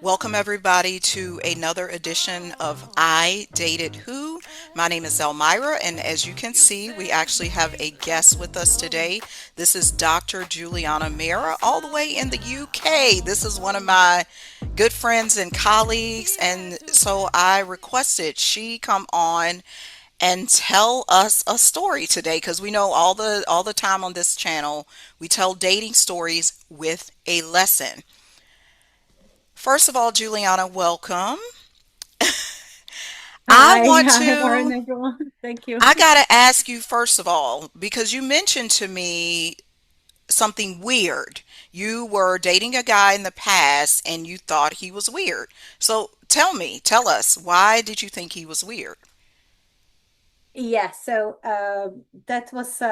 Welcome, everybody, to another edition of I Dated Who. My name is Elmira, and as you can see, we actually have a guest with us today. This is Dr. Juliana Meira, all the way in the UK. This is one of my good friends and colleagues, and so I requested she come on and tell us a story today because we know all the time on this channel we tell dating stories with a lesson. First of all, Juliana, welcome. I Hi, want hi, morning, to, everyone. Thank you. I got to ask you first of all, because you mentioned to me something weird. You were dating a guy in the past and you thought he was weird. So tell us, why did you think he was weird? Yeah, so that was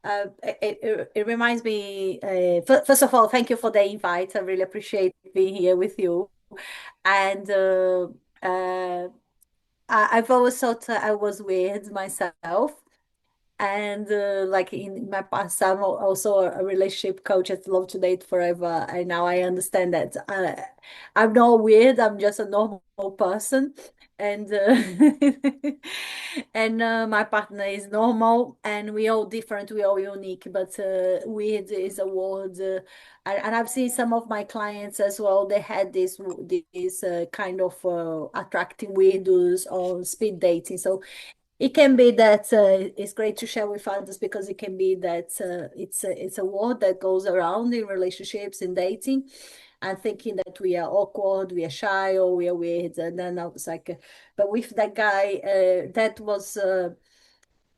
it reminds me. First of all, thank you for the invite. I really appreciate being here with you. And I've always thought I was weird myself. And like in my past, I'm also a relationship coach at Love to Date Forever. And now I understand that I'm not weird. I'm just a normal person. And and my partner is normal, and we all different. We all unique, but weird is a word. And I've seen some of my clients as well. They had this kind of attracting weirdos on speed dating. So it can be that it's great to share with others because it can be that it's a word that goes around in relationships in dating and thinking that we are awkward, we are shy, or we are weird. And then I was like, but with that guy, that was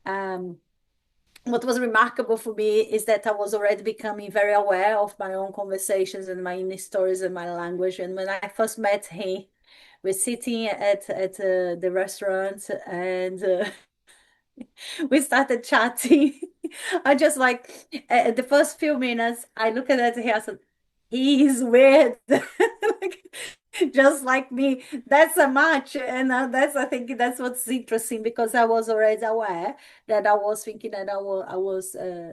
um, what was remarkable for me is that I was already becoming very aware of my own conversations and my inner stories and my language. And when I first met him, we're sitting at the restaurant and we started chatting. I just like the first few minutes, I look at him, I said, he's weird. Like, just like me. That's a match. And I think that's what's interesting because I was already aware that I was thinking that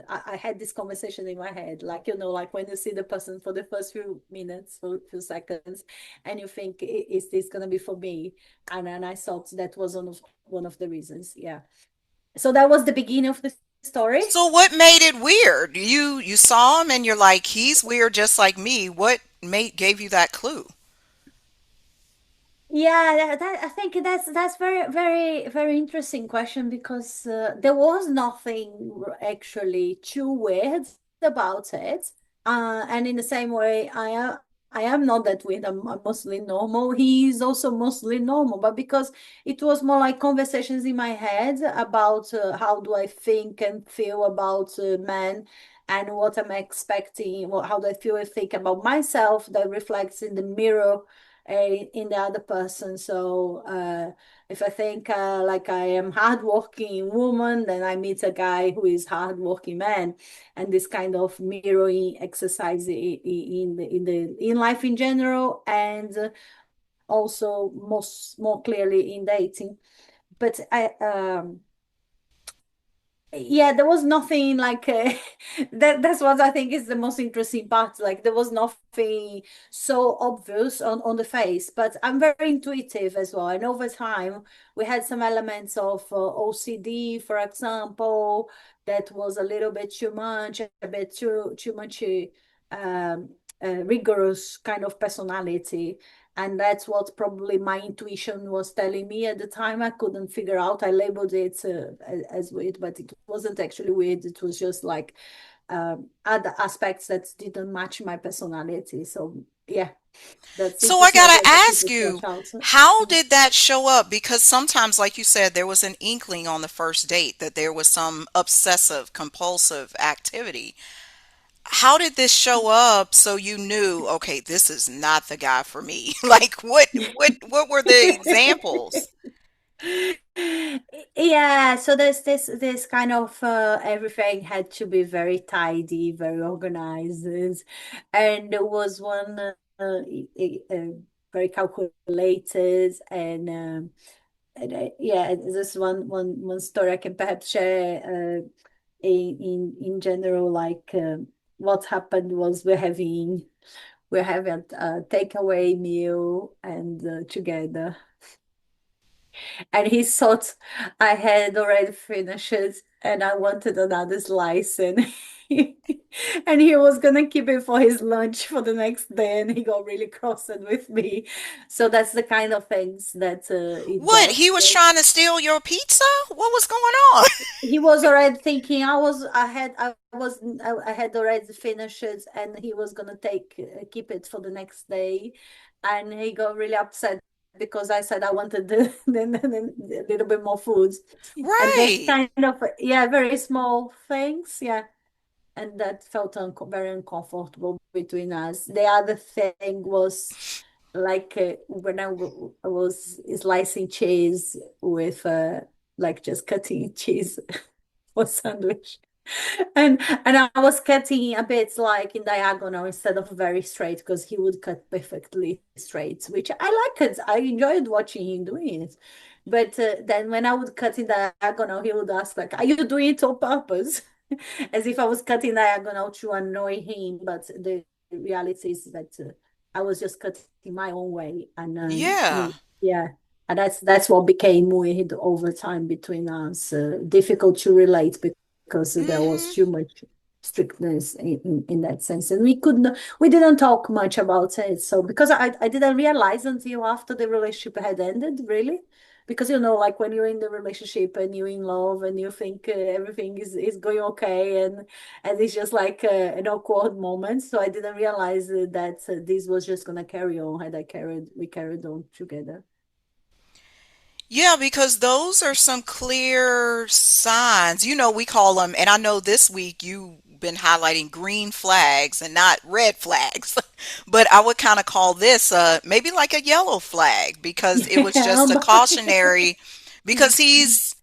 I had this conversation in my head. Like, like when you see the person for the first few minutes, for few seconds, and you think, is this going to be for me? And then I thought that was one of the reasons. Yeah. So that was the beginning of the story. So what made it weird? You saw him and you're like, he's weird just like me. What made gave you that clue? Yeah, I think that's very very interesting question because there was nothing actually too weird about it. And in the same way, I am not that weird. I'm mostly normal. He is also mostly normal, but because it was more like conversations in my head about how do I think and feel about men and what I'm expecting, how do I feel and think about myself that reflects in the mirror in the other person. So if I think like I am hardworking woman, then I meet a guy who is hardworking man, and this kind of mirroring exercise in life in general, and also most more clearly in dating. But yeah, there was nothing like that's what I think is the most interesting part. Like there was nothing so obvious on the face, but I'm very intuitive as well. And over time, we had some elements of OCD, for example, that was a little bit too much, a bit too much um, rigorous kind of personality. And that's what probably my intuition was telling me at the time. I couldn't figure out. I labeled it as weird, but it wasn't actually weird. It was just like other aspects that didn't match my personality. So yeah, that's So I interesting as gotta well for ask people to you, watch out. how did that show up? Because sometimes, like you said, there was an inkling on the first date that there was some obsessive, compulsive activity. How did this show up so you knew, okay, this is not the guy for me? Like what were the examples? Yeah, so there's this kind of everything had to be very tidy, very organized, and there was one very calculated and yeah, this one story I can perhaps share in general, like what happened was we're having we're having a takeaway meal and together. And he thought I had already finished it and I wanted another slice and and he was gonna keep it for his lunch for the next day and he got really crossed with me. So that's the kind of things that it What? does. He was trying to steal your pizza? What was going on? He was already thinking I had already finished it and he was gonna keep it for the next day, and he got really upset because I said I wanted a little bit more food, and that's Right. kind of, yeah, very small things, yeah, and that felt very uncomfortable between us. The other thing was like when I was slicing cheese with like just cutting cheese for sandwich. And I was cutting a bit like in diagonal instead of very straight because he would cut perfectly straight, which I like it. I enjoyed watching him doing it. But then when I would cut in diagonal, he would ask like, "Are you doing it on purpose?" As if I was cutting diagonal to annoy him. But the reality is that I was just cutting my own way, and Yeah. yeah, and that's what became weird over time between us. Difficult to relate because there was Hmm. too much strictness in that sense, and we didn't talk much about it. So because I didn't realize until after the relationship had ended, really. Because like when you're in the relationship and you're in love and you think everything is going okay, and it's just like an awkward moment. So I didn't realize that this was just gonna carry on. Had I carried We carried on together. Yeah, because those are some clear signs. We call them, and I know this week you've been highlighting green flags and not red flags. But I would kind of call this maybe like a yellow flag because it was Yeah, just a but cautionary because he's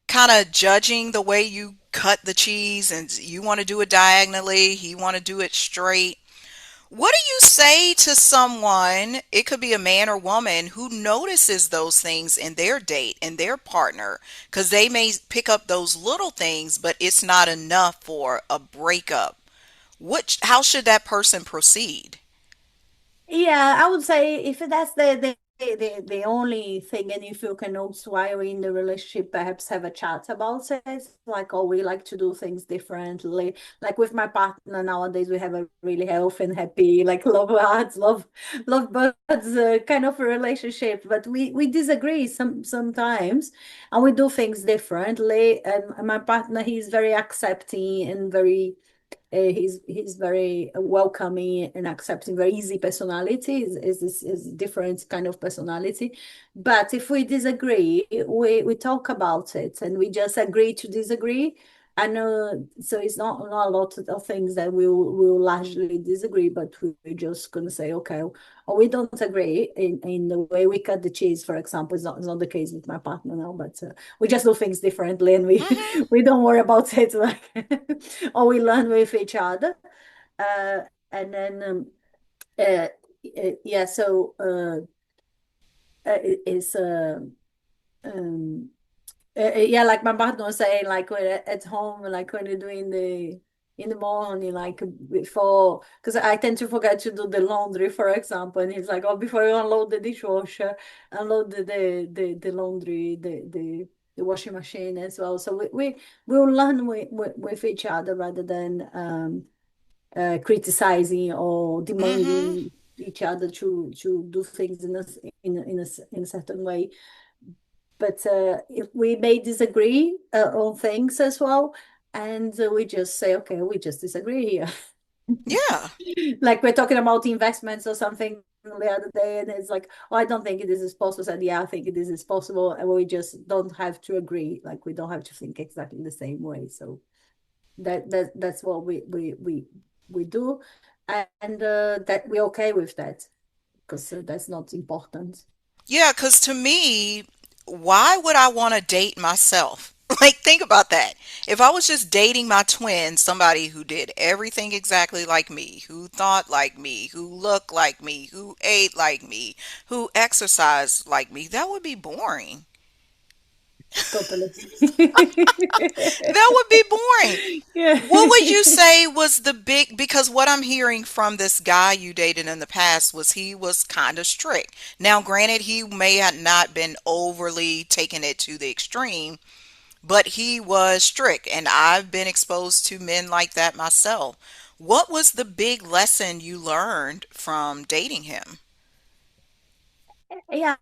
kind of judging the way you cut the cheese and you want to do it diagonally, he want to do it straight. What do you say to someone, it could be a man or woman, who notices those things in their date, in their partner? Because they may pick up those little things, but it's not enough for a breakup. How should that person proceed? yeah, I would say if that's the only thing, and if you can also, while you're in the relationship, perhaps have a chat about it. Like, oh, we like to do things differently. Like with my partner nowadays, we have a really healthy and happy, like love hearts, love birds kind of a relationship. But we disagree sometimes, and we do things differently. And my partner, he's very accepting and very he's very welcoming and accepting, very easy personality. Is different kind of personality. But if we disagree, we talk about it and we just agree to disagree. And so it's not a lot of things that we'll largely disagree, but we're just gonna say, okay, or we don't agree in the way we cut the cheese, for example. It's not the case with my partner now, but we just do things differently, and we Hmm. we don't worry about it, like, or we learn with each other. Uh, and then uh, yeah, so it's um, yeah, like my partner was saying, like when at home, like when you're doing in the morning, like before, because I tend to forget to do the laundry, for example, and he's like, oh, before you unload the dishwasher, unload the laundry, the washing machine as well. So we'll learn with each other rather than criticizing or Hmm. demanding each other to do things in a certain way. But if we may disagree on things as well, and we just say, okay, we just disagree here. Yeah. Like we're talking about investments or something the other day, and it's like, oh, I don't think this is possible. I said, yeah, I think this is possible, and we just don't have to agree. Like we don't have to think exactly the same way. So that's what we do, and that we're okay with that because that's not important. Yeah, because to me, why would I want to date myself? Like, think about that. If I was just dating my twin, somebody who did everything exactly like me, who thought like me, who looked like me, who ate like me, who exercised like me, that would be boring. totally. That would be boring. Yeah. What would you say was the big, because what I'm hearing from this guy you dated in the past was he was kind of strict. Now, granted, he may have not been overly taking it to the extreme, but he was strict, and I've been exposed to men like that myself. What was the big lesson you learned from dating him? Yeah,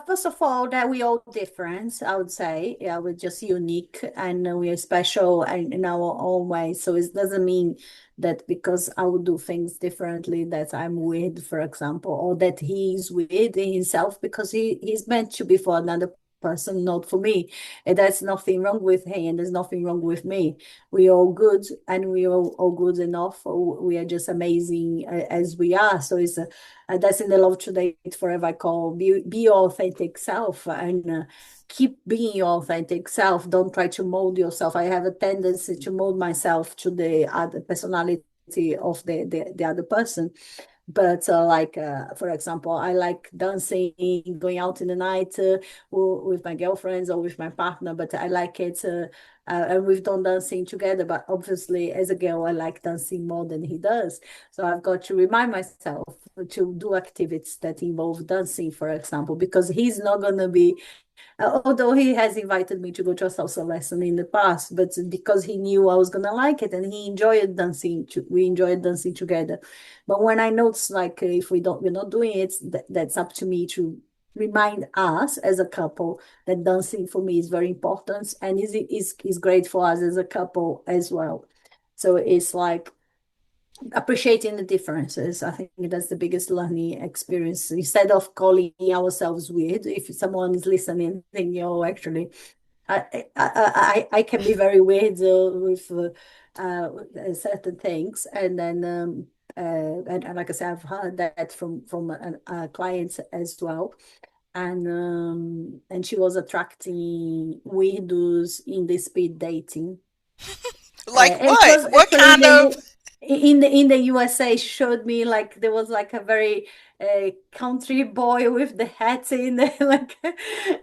first of all, that we all different, I would say. Yeah, we're just unique and we are special and in our own way. So it doesn't mean that because I would do things differently that I'm weird, for example, or that he's weird in himself because he's meant to be for another person, not for me. And there's nothing wrong with him and there's nothing wrong with me. We all good and we all good enough. We are just amazing as we are. So that's in the Love to Date Forever I call be your authentic self and keep being your authentic self. Don't try to mold yourself. I have a tendency to mold myself to the other personality of the other person. But for example, I like dancing, going out in the night with my girlfriends or with my partner. But I like it, and we've done dancing together. But obviously, as a girl, I like dancing more than he does. So I've got to remind myself to do activities that involve dancing, for example, because he's not going to be although he has invited me to go to a salsa lesson in the past, but because he knew I was gonna like it and he enjoyed dancing, we enjoyed dancing together. But when I notice like if we're not doing it, that's up to me to remind us as a couple that dancing for me is very important and is great for us as a couple as well. So it's like appreciating the differences. I think that's the biggest learning experience. Instead of calling ourselves weird, if someone is listening, thinking, "Oh, actually, I can be very weird with certain things," and then and like I said, I've heard that from clients as well. And she was attracting weirdos in the speed dating. Like It what? was What actually in kind of? the USA showed me like there was like a very country boy with the hat in there like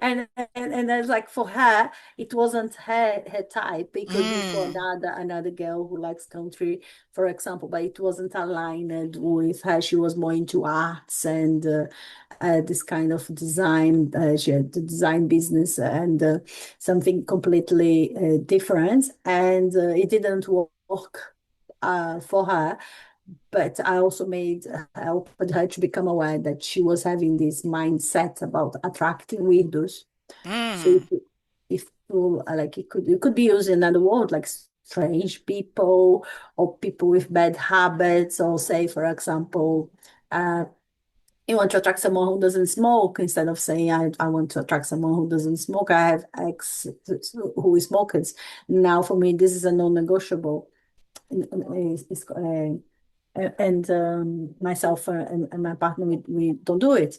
and I was like for her it wasn't her type. It could be for Mm, another girl who likes country, for example, but it wasn't aligned with her. She was more into arts and this kind of design. She had the design business and something completely different, and it didn't work for her. But I also made helped her to become aware that she was having this mindset about attracting weirdos. So mm. if you like, it could be used in another word like strange people or people with bad habits, or say, for example, uh, you want to attract someone who doesn't smoke instead of saying I want to attract someone who doesn't smoke. I have ex who is smokers. Now for me this is a non-negotiable. And myself and my partner we don't do it.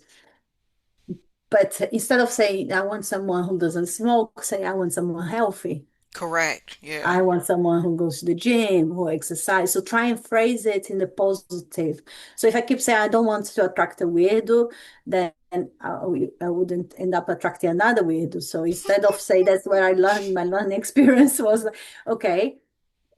But instead of saying I want someone who doesn't smoke, say I want someone healthy. Correct. Yeah. I want someone who goes to the gym, who exercise. So try and phrase it in the positive. So if I keep saying I don't want to attract a weirdo, then I wouldn't end up attracting another weirdo. So instead of say that's where I learned my learning experience was like, okay,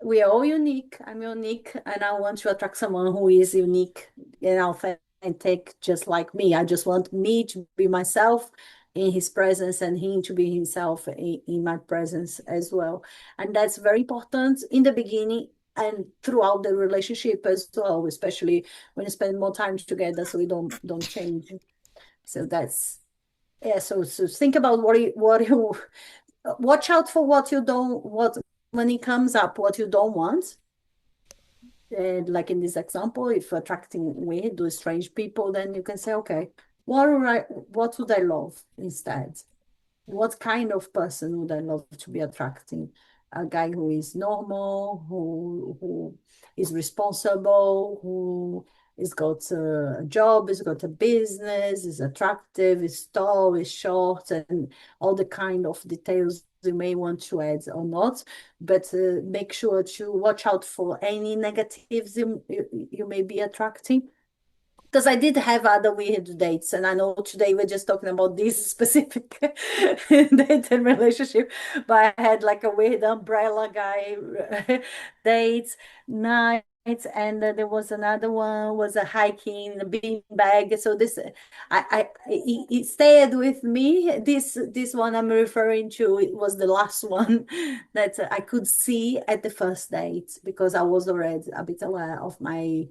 we are all unique. I'm unique, and I want to attract someone who is unique and authentic, just like me. I just want me to be myself in his presence and him to be himself in my presence as well. And that's very important in the beginning and throughout the relationship as well, especially when you spend more time together, so we don't change. So that's yeah. So think about what you watch out for what you don't what when it comes up what you don't want. Like in this example, if attracting weird or strange people, then you can say, okay, what would I love instead? What kind of person would I love to be attracting? A guy who is normal, who is responsible, who has got a job, has got a business, is attractive, is tall, is short, and all the kind of details you may want to add or not. But make sure to watch out for any negatives you may be attracting. because I did have other weird dates, and I know today we're just talking about this specific date and relationship, but I had like a weird umbrella guy dates, nights, and there was another one was a hiking a bean bag. So this, it stayed with me. This one I'm referring to, it was the last one that I could see at the first date because I was already a bit aware of my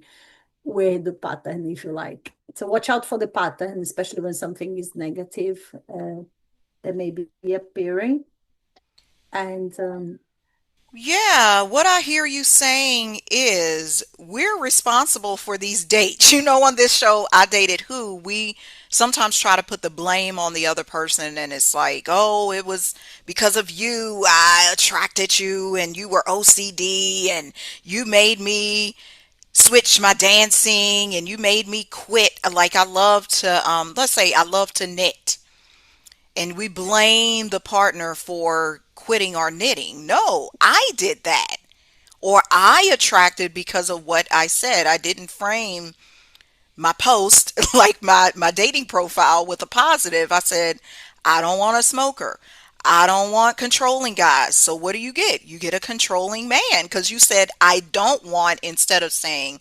with the pattern, if you like. So watch out for the pattern, especially when something is negative that may be appearing. And Yeah, what I hear you saying is we're responsible for these dates. You know, on this show, I Dated Who, we sometimes try to put the blame on the other person, and it's like, oh, it was because of you I attracted you, and you were OCD, and you made me switch my dancing, and you made me quit. Like, I love to, let's say I love to knit, and we blame the partner for quitting our knitting. No, I did that. Or I attracted because of what I said. I didn't frame my post, like my dating profile, with a positive. I said, I don't want a smoker. I don't want controlling guys. So what do you get? You get a controlling man because you said, I don't want, instead of saying,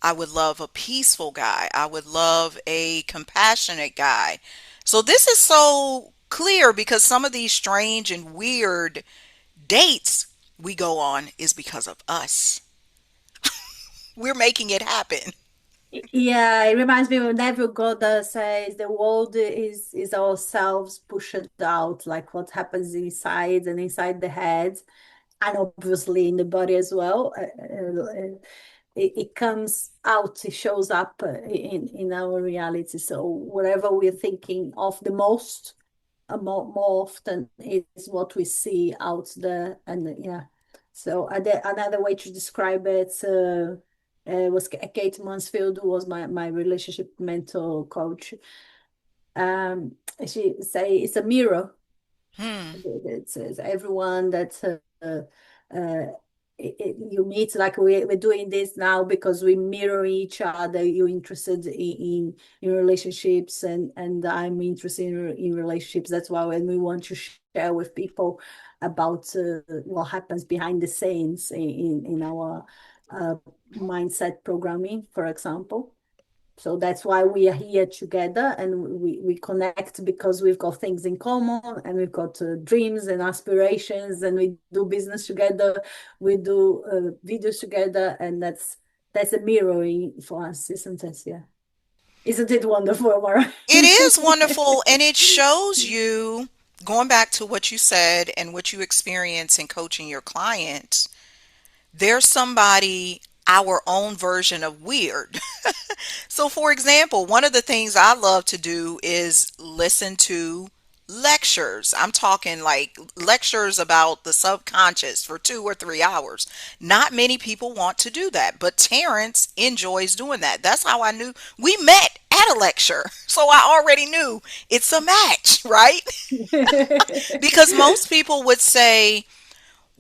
I would love a peaceful guy. I would love a compassionate guy. So this is so clear because some of these strange and weird dates we go on is because of us. We're making it happen. yeah, it reminds me of Neville Goddard says the world is ourselves pushed out, like what happens inside and inside the head, and obviously in the body as well. It comes out, it shows up in our reality. So whatever we're thinking of the most, more often is what we see out there. And yeah, so another way to describe it was Kate Mansfield, who was my relationship mentor coach. Um, she say it's a mirror. Hmm. It's everyone that uh, you meet, like we're doing this now because we mirror each other. You're interested in relationships, and I'm interested in relationships. That's why when we want to share with people about what happens behind the scenes in our uh, mindset programming, for example. So that's why we are here together, and we connect because we've got things in common, and we've got dreams and aspirations, and we do business together, we do videos together, and that's a mirroring for us, isn't it? Yeah. Isn't it wonderful, Mara? It is wonderful, and it shows you, going back to what you said and what you experience in coaching your clients, there's somebody our own version of weird. So, for example, one of the things I love to do is listen to lectures. I'm talking like lectures about the subconscious for 2 or 3 hours. Not many people want to do that, but Terrence enjoys doing that. That's how I knew we met at a lecture. So I already knew it's a match, right? Because most people would say,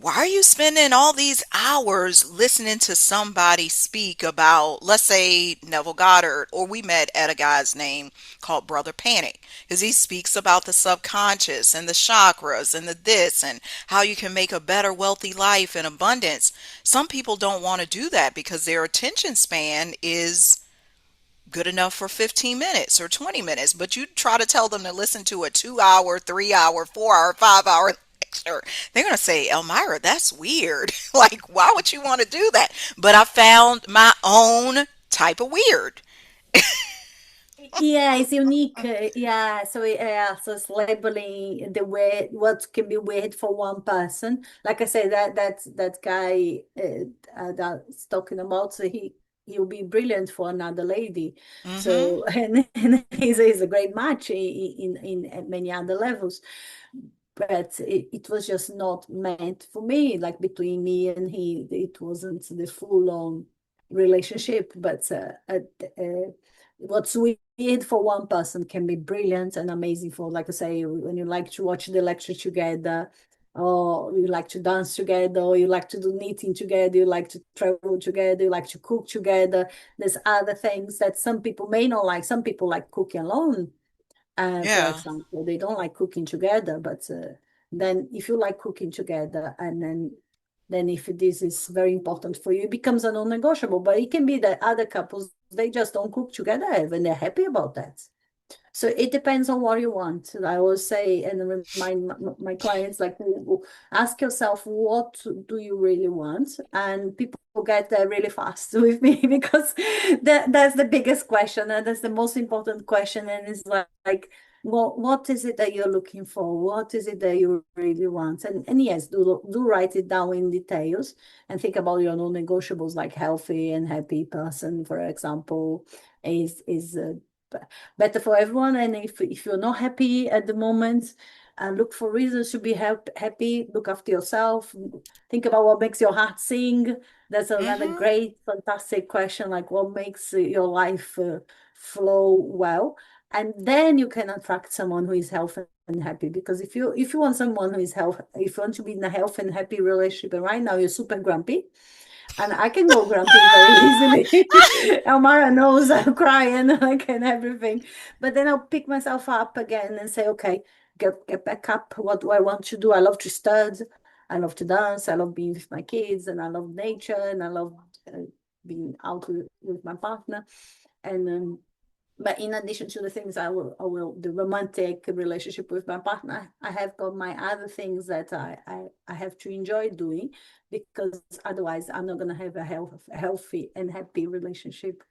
why are you spending all these hours listening to somebody speak about, let's say, Neville Goddard, or we met at a guy's name called Brother Panic, because he speaks about the subconscious and the chakras and the this and how you can make a better, wealthy life and abundance. Some people don't want to do that because their attention span is good enough for 15 minutes or 20 minutes, but you try to tell them to listen to a 2 hour, 3 hour, 4 hour, 5 hour lecture, they're going to say, Elmira, that's weird. Like, why would you want to do that? But I found my own type of weird. Yeah, it's unique. Yeah, so yeah, so it's labeling the way what can be weird for one person. Like I say, that guy that's talking about, so he'll be brilliant for another lady. Mm-hmm. So and he's a great match in many other levels. But it was just not meant for me. Like between me and he, it wasn't the full on relationship. But what's weird for one person can be brilliant and amazing for, like I say, when you like to watch the lecture together. or you like to dance together, or you like to do knitting together, you like to travel together, you like to cook together. There's other things that some people may not like. Some people like cooking alone, for Yeah. example. They don't like cooking together, but then if you like cooking together, and then if this is very important for you, it becomes a non-negotiable. But it can be that other couples, they just don't cook together and they're happy about that. So it depends on what you want. I always say and remind my clients, like, ask yourself, what do you really want? And people get there really fast with me because that's the biggest question, and that's the most important question. And it's like, well, what is it that you're looking for? What is it that you really want? And yes, do write it down in details and think about your non-negotiables, like healthy and happy person, for example, is better for everyone. And if you're not happy at the moment, look for reasons to be happy. Look after yourself. Think about what makes your heart sing. That's another Mm-hmm. great, fantastic question. Like, what makes your life flow well? And then you can attract someone who is healthy and happy. Because if you want someone who is healthy, if you want to be in a healthy and happy relationship, and right now you're super grumpy, and I can go grumpy very easily. Elmara knows I'm crying like and everything. But then I'll pick myself up again and say, okay, get back up. What do I want to do? I love to study. I love to dance. I love being with my kids, and I love nature, and I love being out with my partner. And but in addition to the things I will the romantic relationship with my partner, I have got my other things that I have to enjoy doing, because otherwise I'm not going to have a healthy and happy relationship.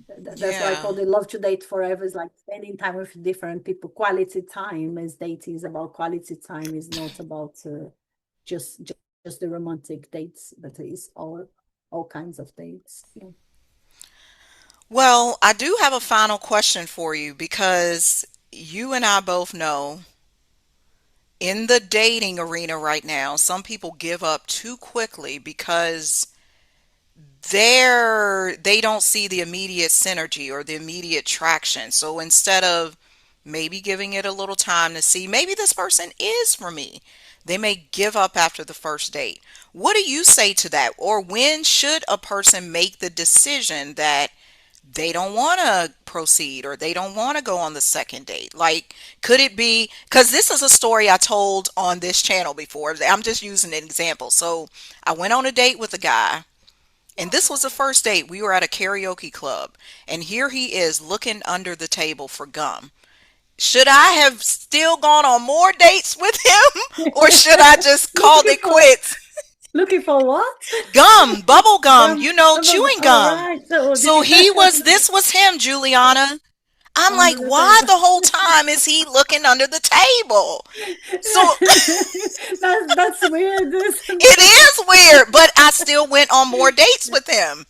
That's what I Yeah. call the love to date forever, is like spending time with different people. Quality time, as dating is about quality time, is not about just just the romantic dates, but it's all kinds of dates. Yeah. Well, I do have a final question for you because you and I both know in the dating arena right now, some people give up too quickly because they don't see the immediate synergy or the immediate traction. So instead of maybe giving it a little time to see maybe this person is for me, they may give up after the first date. What do you say to that? Or when should a person make the decision that they don't want to proceed or they don't want to go on the second date? Like, could it be because this is a story I told on this channel before? I'm just using an example. So I went on a date with a guy, and this was the first date. We were at a karaoke club, and here he is looking under the table for gum. Should I have still gone on more dates with him, or should I just called looking it for quits? looking for what? Gum, bubble gum, Gum, chewing all gum. right. So So this was him, Juliana. I'm like, under the why table. the whole time is he looking under the table? So That's weird. it is weird, but I still went on more dates with him.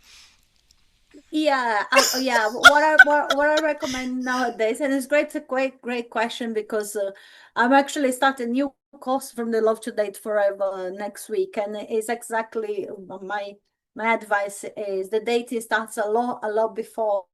Yeah, yeah. What I recommend nowadays, and it's great question, because I'm actually starting a new course from the Love to Date Forever next week, and it's exactly my advice is the dating starts a lot before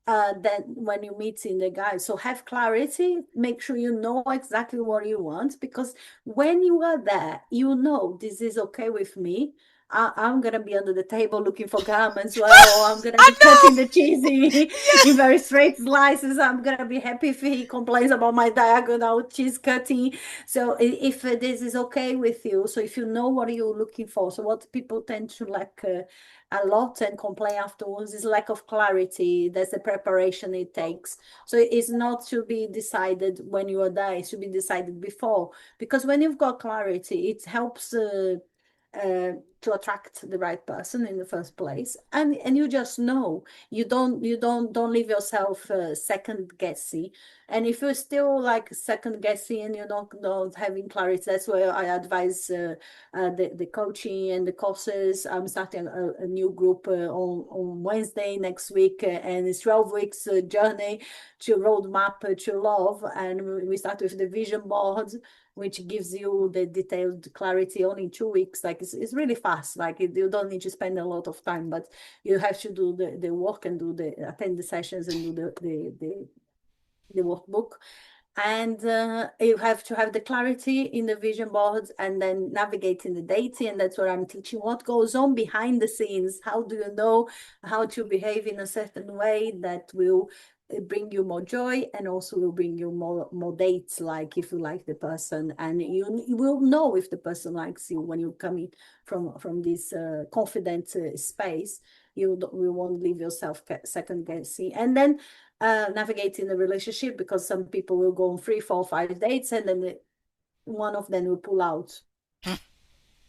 than when you meet in the guy. So have clarity, make sure you know exactly what you want, because when you are there, you know this is okay with me. I'm gonna be under the table looking for gum as well, or I'm gonna I be cutting know. the cheesy in very straight slices. I'm gonna be happy if he complains about my diagonal cheese cutting. So if this is okay with you, so if you know what you're looking for, so what people tend to lack a lot and complain afterwards is lack of clarity. That's the preparation it takes. So it's not to be decided when you are there; it should be decided before, because when you've got clarity, it helps. To attract the right person in the first place, and you just know, you don't leave yourself second guessing. And if you're still like second guessing and you're not having clarity, that's where I advise the coaching and the courses. I'm starting a new group on Wednesday next week, and it's 12 weeks journey to roadmap to love, and we start with the vision board, which gives you the detailed clarity only in 2 weeks. Like it's really fast. Like you don't need to spend a lot of time, but you have to do the work and attend the sessions and do the workbook. And you have to have the clarity in the vision boards and then navigate in the data. And that's what I'm teaching. What goes on behind the scenes? How do you know how to behave in a certain way that will bring you more joy and also will bring you more dates, like if you like the person, and you will know if the person likes you when you come in from this confident space. You won't leave yourself second guessing. And then navigating the relationship, because some people will go on 3, 4, 5 dates and then one of them will pull out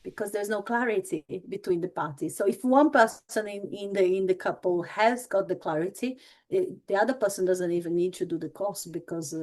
because there's no clarity between the parties. So if one person in the couple has got the clarity, the other person doesn't even need to do the course, because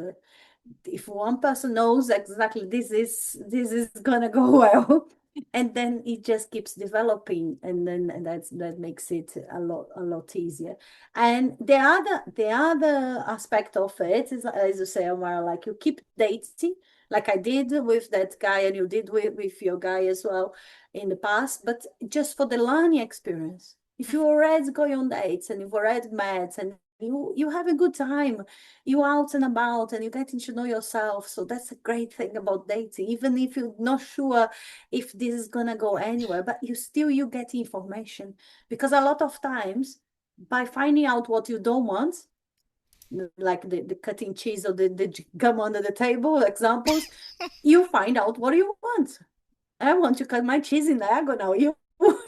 if one person knows exactly this is gonna go well, and then it just keeps developing, and then and that makes it a lot easier. And the other aspect of it is, as you say, Omar, like you keep dating, like I did with that guy, and you did with your guy as well in the past, but just for the learning experience. If you already go on dates and you've already met and you have a good time, you out and about and you're getting to know yourself. So that's a great thing about dating, even if you're not sure if this is gonna go anywhere, but you get information, because a lot of times by finding out what you don't want, like the cutting cheese or the gum under the table examples, you find out what you want. I want to cut my cheese in diagonal. You want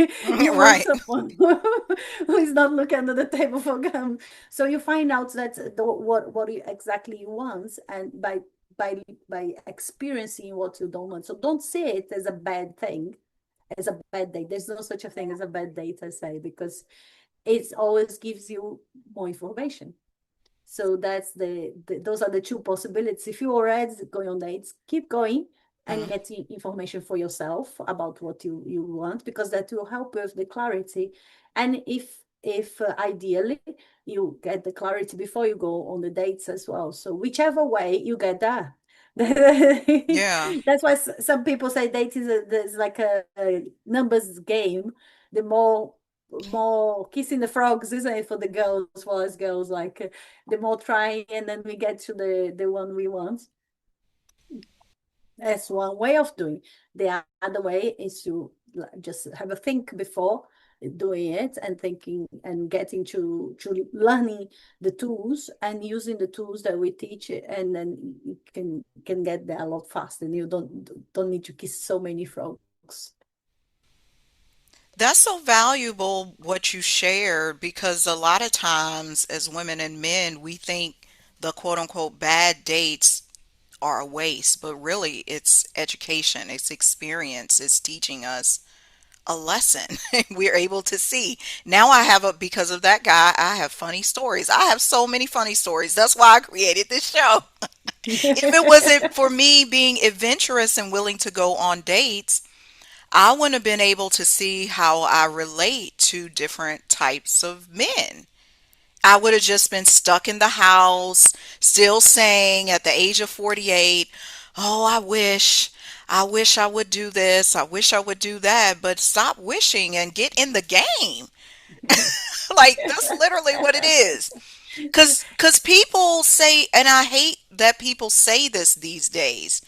Right. someone who is not looking under the table for gum. So you find out that what you exactly you want, and by experiencing what you don't want. So don't see it as a bad thing, as a bad date. There's no such a thing as a bad date, I say, because it always gives you more information. So that's those are the two possibilities. If you already going on dates, keep going and Mhm. getting information for yourself about what you want, because that will help with the clarity. And if ideally you get the clarity before you go on the dates as well. So whichever way you get there. Yeah. That's why some people say date is like a numbers game. The more kissing the frogs, isn't it, for the girls, for us girls, like the more trying, and then we get to the one we want. That's one way of doing. The other way is to just have a think before doing it, and thinking and getting to learning the tools and using the tools that we teach, and then you can get there a lot faster, and you don't need to kiss so many frogs. That's so valuable what you shared, because a lot of times as women and men, we think the quote unquote bad dates are a waste, but really it's education, it's experience, it's teaching us a lesson. We're able to see. Now I have because of that guy, I have funny stories. I have so many funny stories. That's why I created this show. If it wasn't for me being adventurous and willing to go on dates, I wouldn't have been able to see how I relate to different types of men. I would have just been stuck in the house, still saying at the age of 48, oh, I wish I would do this, I wish I would do that, but stop wishing and get in the game. Like, that's literally what it is. Cause people say, and I hate that people say this these days.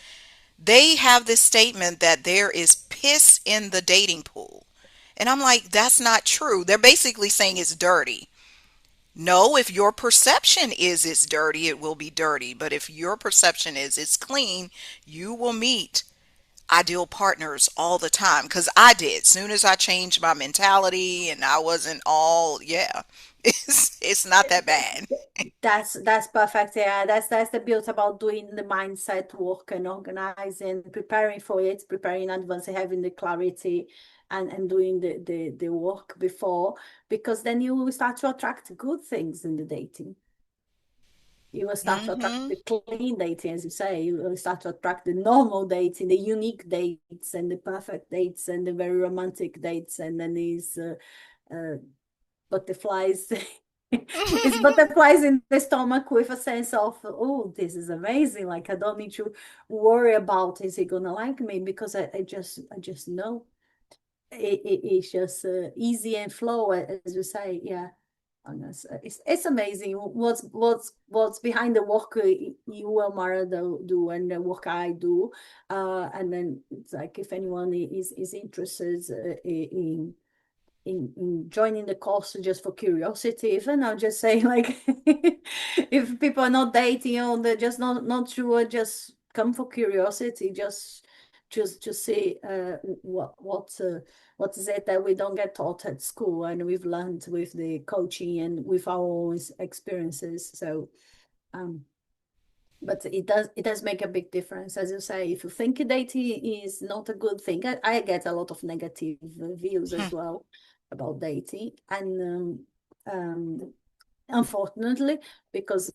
They have this statement that there is piss in the dating pool. And I'm like, that's not true. They're basically saying it's dirty. No, if your perception is it's dirty, it will be dirty. But if your perception is it's clean, you will meet ideal partners all the time. Because I did. Soon as I changed my mentality and I wasn't all, yeah, it's not that bad. That's perfect. Yeah, that's the build about doing the mindset work and organizing, preparing for it, preparing in advance, having the clarity, and doing the work before, because then you will start to attract good things in the dating. You will start to attract Hmm. the clean dating, as you say. You will start to attract the normal dating, the unique dates, and the perfect dates, and the very romantic dates, and then these uh, butterflies. It's butterflies in the stomach with a sense of, oh, this is amazing. Like I don't need to worry about is he gonna like me, because I just know it's just easy and flow, as you say. Yeah. And it's amazing what's behind the work you and Mara do and the work I do. And then it's like if anyone is interested in joining the course just for curiosity, even I'll just say like if people are not dating or they're just not sure, just come for curiosity, just see what is it that we don't get taught at school and we've learned with the coaching and with our own experiences. So um but it does make a big difference, as you say. If you think dating is not a good thing, I get a lot of negative views Hmm. as well about dating, and unfortunately, because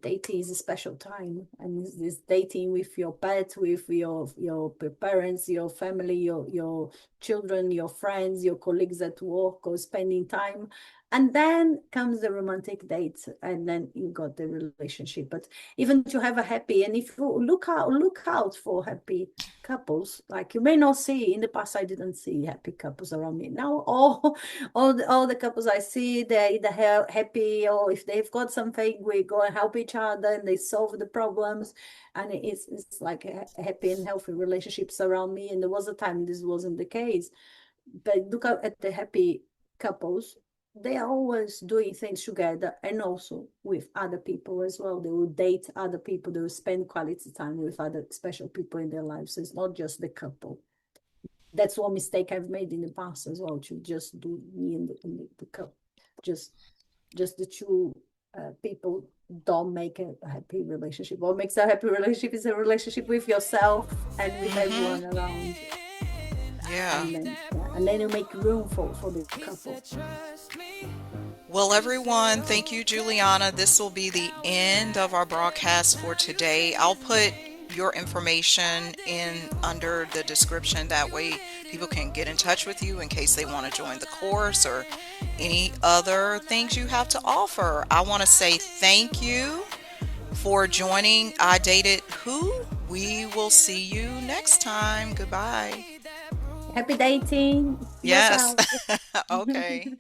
dating is a special time, and this dating with your pet, with your parents, your family, your children, your friends, your colleagues at work, or spending time, and then comes the romantic date, and then you got the relationship. But even to have a happy, and if you look out for happy couples, like you may not see. In the past, I didn't see happy couples around me. Now all the couples I see, they're either happy, or if they've got something, we go and help each other and they solve the problems. And it's like a happy and healthy relationships around me. And there was a time this wasn't the case. But look out at the happy couples. They are always doing things together and also with other people as well. They will date other people, they will spend quality time with other special people in their lives. So it's not just the couple. That's one mistake I've made in the past as well, to just do me and the couple. Just just the two people don't make a happy relationship. What makes a happy relationship is a relationship with yourself and with Mm-hmm. everyone around you. Yeah. And then yeah, and then you make room for the couple. Well, everyone, thank you, Juliana. This will be the end of our broadcast for today. I'll put your information in under the description. That way, people can get in touch with you in case they want to join the course or any other things you have to offer. I want to say thank you for joining I Dated Who. We will see you next time. Goodbye. Happy dating Yes. yourself. Okay.